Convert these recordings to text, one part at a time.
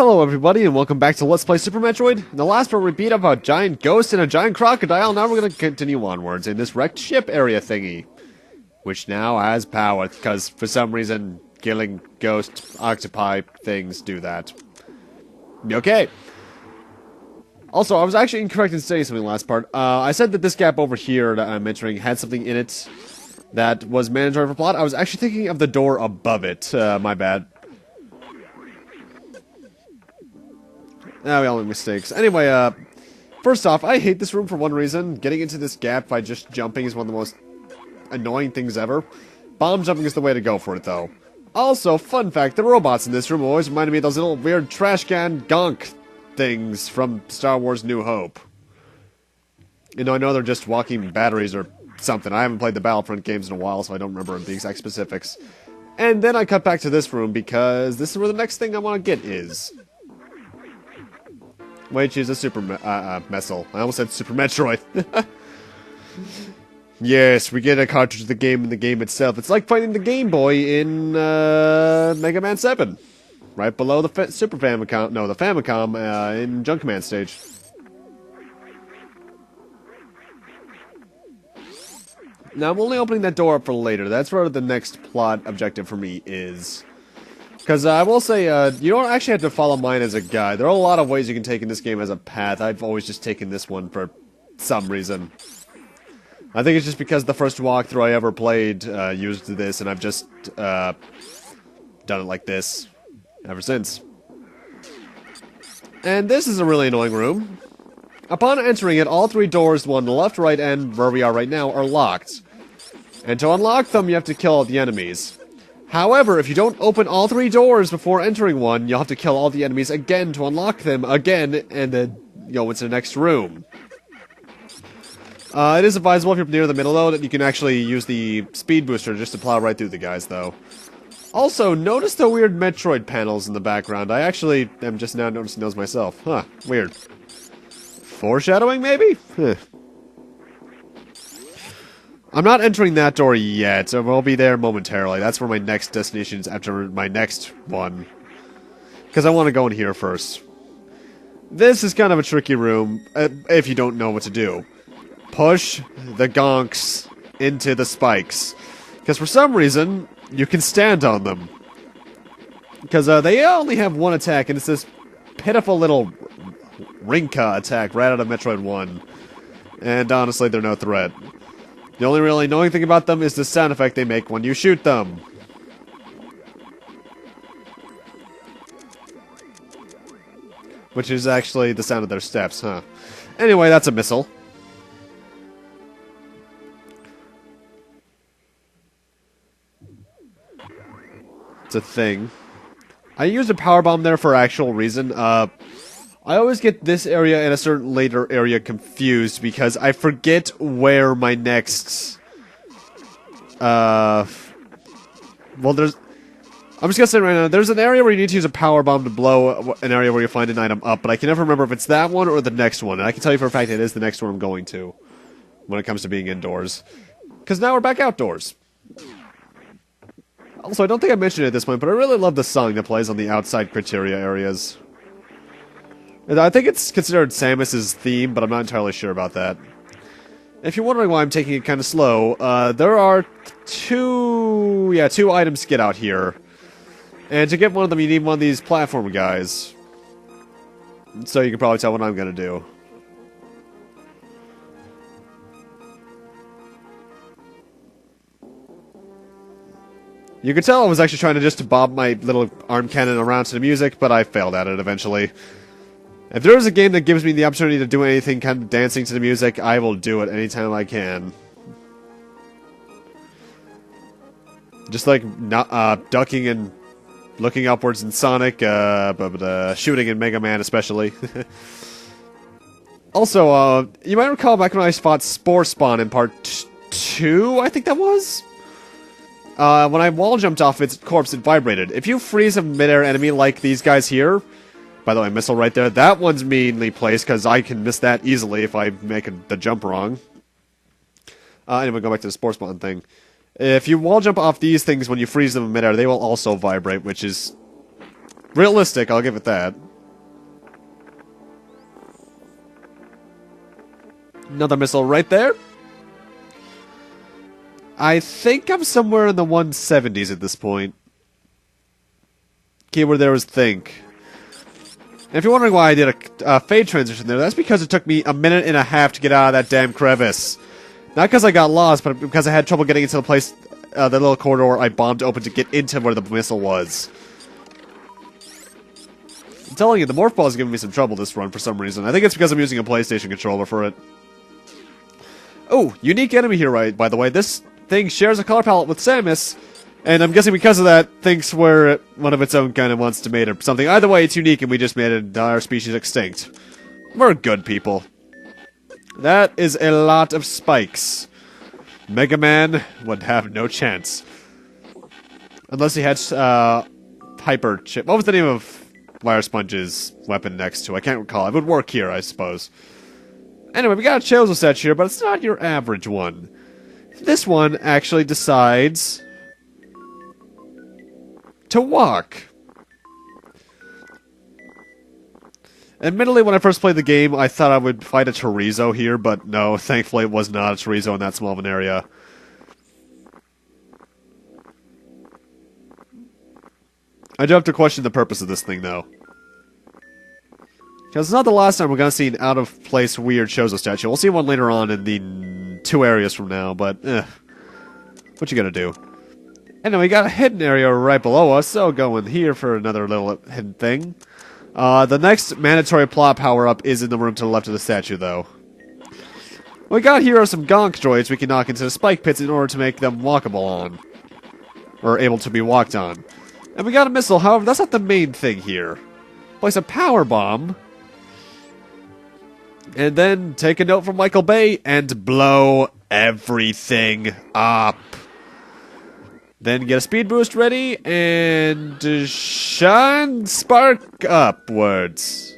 Hello everybody and welcome back to Let's Play Super Metroid. In the last part we beat up a giant ghost and a giant crocodile, now we're gonna continue onwards in this wrecked ship area thingy. Which now has power, because for some reason killing ghost octopi things do that. Okay. Also, I was actually incorrect in saying something last part. I said that this gap over here that I'm entering had something in it that was mandatory for plot. I was actually thinking of the door above it. My bad. We all make mistakes. Anyway, first off, I hate this room for one reason. Getting into this gap by just jumping is one of the most annoying things ever. Bomb jumping is the way to go for it, though. Also, fun fact, the robots in this room always reminded me of those little weird trash can gonk things from Star Wars New Hope. You know, I know they're just walking batteries or something. I haven't played the Battlefront games in a while, so I don't remember the exact specifics. And then I cut back to this room because this is where the next thing I want to get is. Which is a Super Messile. I almost said Super Metroid. Yes, we get a cartridge of the game in the game itself. It's like finding the Game Boy in Mega Man 7. Right below the Super Famicom. No, the Famicom in Junkman stage. Now, I'm only opening that door up for later. That's where the next plot objective for me is. Because I will say, you don't actually have to follow mine as a guide. There are a lot of ways you can take in this game as a path. I've always just taken this one for some reason. I think it's just because the first walkthrough I ever played used this, and I've just done it like this ever since. And this is a really annoying room. Upon entering it, all three doors, the one on the left, right, and where we are right now, are locked. And to unlock them, you have to kill all the enemies. However, if you don't open all three doors before entering one, you'll have to kill all the enemies again to unlock them again, and then go into the next room. It is advisable if you're near the middle, though, that you can actually use the speed booster just to plow right through the guys, though. Also, notice the weird Metroid panels in the background. I actually am just now noticing those myself. Huh, weird. Foreshadowing, maybe? Huh. I'm not entering that door yet, so we'll be there momentarily. That's where my next destination is after my next one. Because I want to go in here first. This is kind of a tricky room, if you don't know what to do. Push the gonks into the spikes. Because for some reason, you can stand on them. Because they only have one attack, and it's this pitiful little Rinka attack right out of Metroid 1. And honestly, they're no threat. The only really annoying thing about them is the sound effect they make when you shoot them. Which is actually the sound of their steps, huh? Anyway, that's a missile. It's a thing. I used a power bomb there for actual reason. I always get this area and a certain later area confused because I forget where my next, well, there's, I'm just gonna say right now, there's an area where you need to use a power bomb to blow an area where you find an item up, but I can never remember if it's that one or the next one, and I can tell you for a fact it is the next one I'm going to, when it comes to being indoors. Because now we're back outdoors. Also, I don't think I mentioned it at this point, but I really love the song that plays on the outside criteria areas. I think it's considered Samus's theme, but I'm not entirely sure about that. If you're wondering why I'm taking it kind of slow, there are two items to get out here. And to get one of them, you need one of these platform guys. So you can probably tell what I'm going to do. You could tell I was actually trying to just bob my little arm cannon around to the music, but I failed at it eventually. If there is a game that gives me the opportunity to do anything kind of dancing to the music, I will do it anytime I can. Just like ducking and looking upwards in Sonic, but shooting in Mega Man especially. Also, you might recall back when I fought Spore Spawn in part 2, I think that was? When I wall jumped off its corpse, it vibrated. If you freeze a midair enemy like these guys here, by the way, missile right there, that one's meanly placed because I can miss that easily if I make the jump wrong. Anyway, go back to the Spore Spawn thing. If you wall jump off these things when you freeze them in midair, they will also vibrate, which is realistic, I'll give it that. Another missile right there. I think I'm somewhere in the 170s at this point. Keyword there was think. And if you're wondering why I did a fade transition there, that's because it took me a minute and a half to get out of that damn crevice. Not because I got lost, but because I had trouble getting into the place, the little corridor I bombed open to get into where the missile was. I'm telling you, the morph ball is giving me some trouble this run for some reason. I think it's because I'm using a PlayStation controller for it. Oh, unique enemy here, right? By the way, this thing shares a color palette with Samus, and I'm guessing because of that, thinks we're one of its own kind of wants to mate or something. Either way, it's unique, and we just made our species extinct. We're good people. That is a lot of spikes. Mega Man would have no chance. Unless he had Hyper Chip. What was the name of Wire Sponge's weapon next to? I can't recall. It would work here, I suppose. Anyway, we got a Chozo set here, but it's not your average one. This one actually decides to walk. Admittedly, when I first played the game, I thought I would fight a Chorizo here, but no, thankfully it was not a Chorizo in that small of an area. I do have to question the purpose of this thing, though. Because it's not the last time we're going to see an out-of-place weird Chozo statue. We'll see one later on in the 2 areas from now, but what you gonna do? Anyway, we got a hidden area right below us, so go in here for another little hidden thing. The next mandatory plot power-up is in the room to the left of the statue, though. What we got here are some gonk droids we can knock into the spike pits in order to make them walkable on. Or able to be walked on. And we got a missile, however, that's not the main thing here. Place a power bomb. And then take a note from Michael Bay and blow everything up. Then get a speed boost ready and shine spark upwards.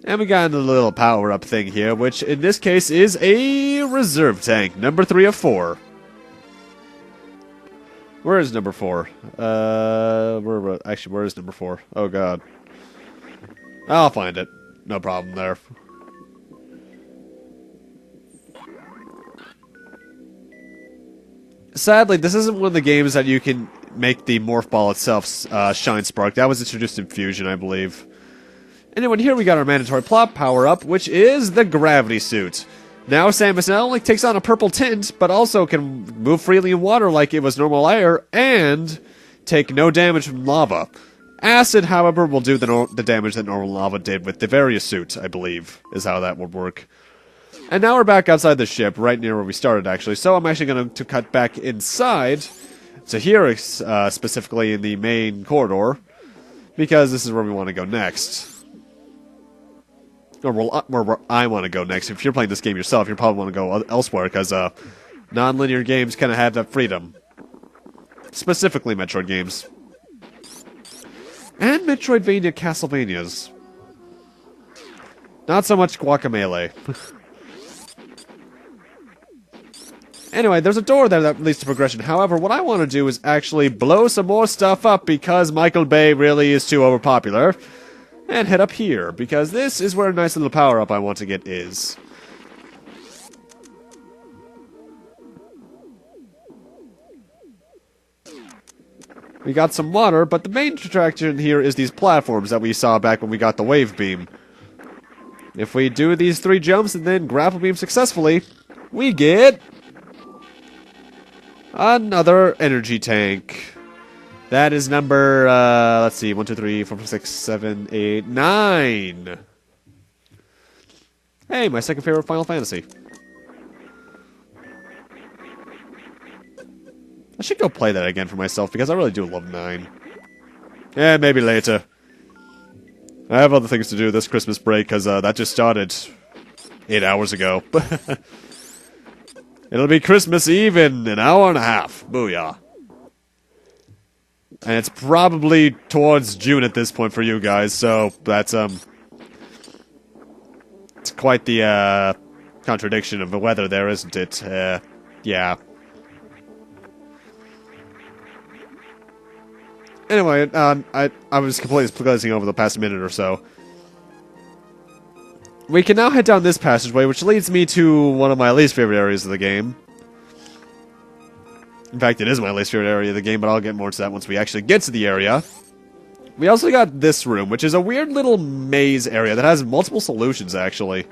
And we got a little power up thing here, which in this case is a reserve tank, number 3 of 4. Where is number 4? Where is number 4? Oh god. I'll find it. No problem there. Sadly, this isn't one of the games that you can make the morph ball itself shine spark. That was introduced in Fusion, I believe. Anyway, here we got our mandatory plot power-up, which is the gravity suit. Now Samus not only takes on a purple tint, but also can move freely in water like it was normal air, and take no damage from lava. Acid, however, will do the damage that normal lava did with the various suit, I believe, is how that would work. And now we're back outside the ship, right near where we started, actually. So I'm actually going to cut back inside, to here specifically in the main corridor, because this is where we want to go next. Or where I want to go next. If you're playing this game yourself, you probably want to go elsewhere, because non-linear games kind of have that freedom. Specifically Metroid games. And Metroidvania Castlevanias. Not so much Guacamelee. Anyway, there's a door there that leads to progression. However, what I want to do is actually blow some more stuff up because Michael Bay really is too overpopular. And head up here, because this is where a nice little power-up I want to get is. We got some water, but the main attraction here is these platforms that we saw back when we got the wave beam. If we do these 3 jumps and then grapple beam successfully, we get another energy tank. That is number, let's see, 1, 2, 3, 4, 5, 6, 7, 8, 9. Hey, my second favorite Final Fantasy. I should go play that again for myself, because I really do love 9. Yeah, maybe later. I have other things to do this Christmas break, because that just started 8 hours ago. It'll be Christmas Eve in an hour and a half. Booyah. And it's probably towards June at this point for you guys, so that's, it's quite the, contradiction of the weather there, isn't it? Yeah. Anyway, I was completely glazing over the past minute or so. we can now head down this passageway, which leads me to one of my least favorite areas of the game. In fact, it is my least favorite area of the game, but I'll get more to that once we actually get to the area. We also got this room, which is a weird little maze area that has multiple solutions, actually.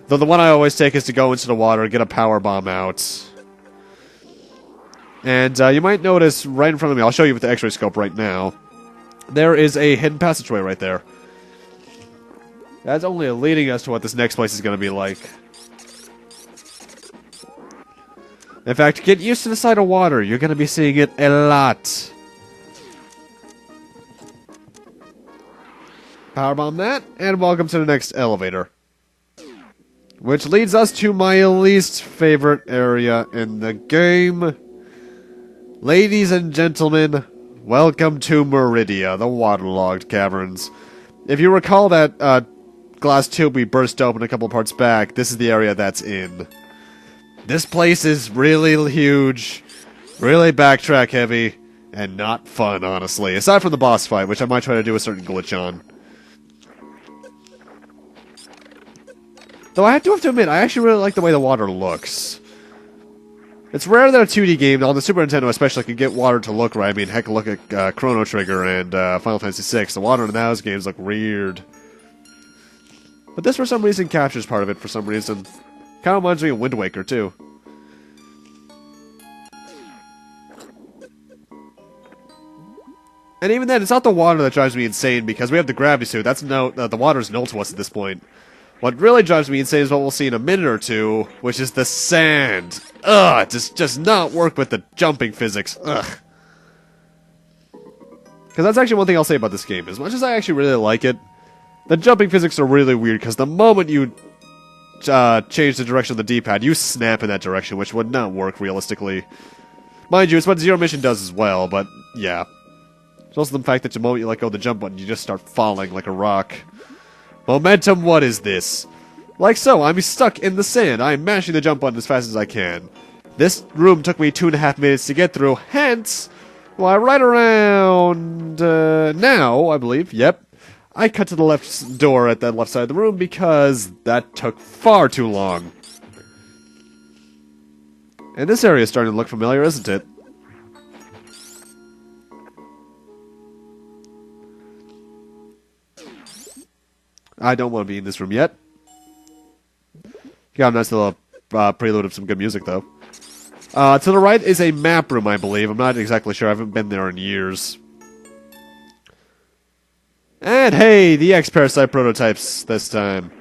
Though the one I always take is to go into the water, get a power bomb out. And you might notice right in front of me, I'll show you with the x-ray scope right now, there is a hidden passageway right there. That's only leading us to what this next place is going to be like. In fact, get used to the sight of water. You're going to be seeing it a lot. Powerbomb that, and welcome to the next elevator. Which leads us to my least favorite area in the game. Ladies and gentlemen, welcome to Maridia, the waterlogged caverns. If you recall that glass tube we burst open a couple parts back, this is the area that's in. This place is really huge, really backtrack heavy, and not fun, honestly. Aside from the boss fight, which I might try to do a certain glitch on. Though I do have to admit, I actually really like the way the water looks. It's rare that a 2D game, on the Super Nintendo especially, can get water to look right. I mean, heck, look at Chrono Trigger and Final Fantasy VI. The water in those games look weird. But this, for some reason, captures part of it for some reason. Kind of reminds me of Wind Waker, too. And even then, it's not the water that drives me insane, because we have the gravity suit. That's the water's null to us at this point. What really drives me insane is what we'll see in a minute or two, which is the sand. Ugh, it does not work with the jumping physics. Ugh. Because that's actually one thing I'll say about this game. As much as I actually really like it, the jumping physics are really weird, because the moment you change the direction of the D-pad, you snap in that direction, which would not work realistically. Mind you, it's what Zero Mission does as well, but yeah. It's also the fact that the moment you let go of the jump button, you just start falling like a rock. Momentum, what is this? Like so, I'm stuck in the sand. I'm mashing the jump button as fast as I can. This room took me 2.5 minutes to get through, hence, well, right around now, I believe, yep. I cut to the left door at the left side of the room because that took far too long. And this area is starting to look familiar, isn't it? I don't want to be in this room yet. Got a nice little prelude of some good music, though. To the right is a map room, I believe. I'm not exactly sure. I haven't been there in years. And hey, the X-Parasite prototypes this time.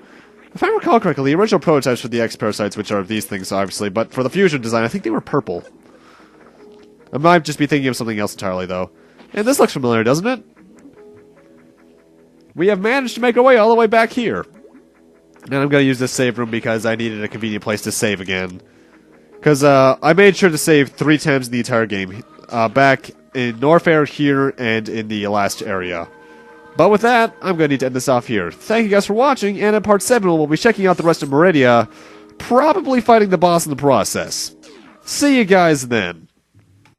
If I recall correctly, the original prototypes for the X-Parasites, which are these things, obviously, but for the fusion design, I think they were purple. I might just be thinking of something else entirely, though. And this looks familiar, doesn't it? We have managed to make our way all the way back here. And I'm going to use this save room because I needed a convenient place to save again. Because I made sure to save 3 times in the entire game. Back in Norfair, here, and in the last area. But with that, I'm going to need to end this off here. Thank you guys for watching, and in Part 7 we'll be checking out the rest of Maridia, probably fighting the boss in the process. See you guys then.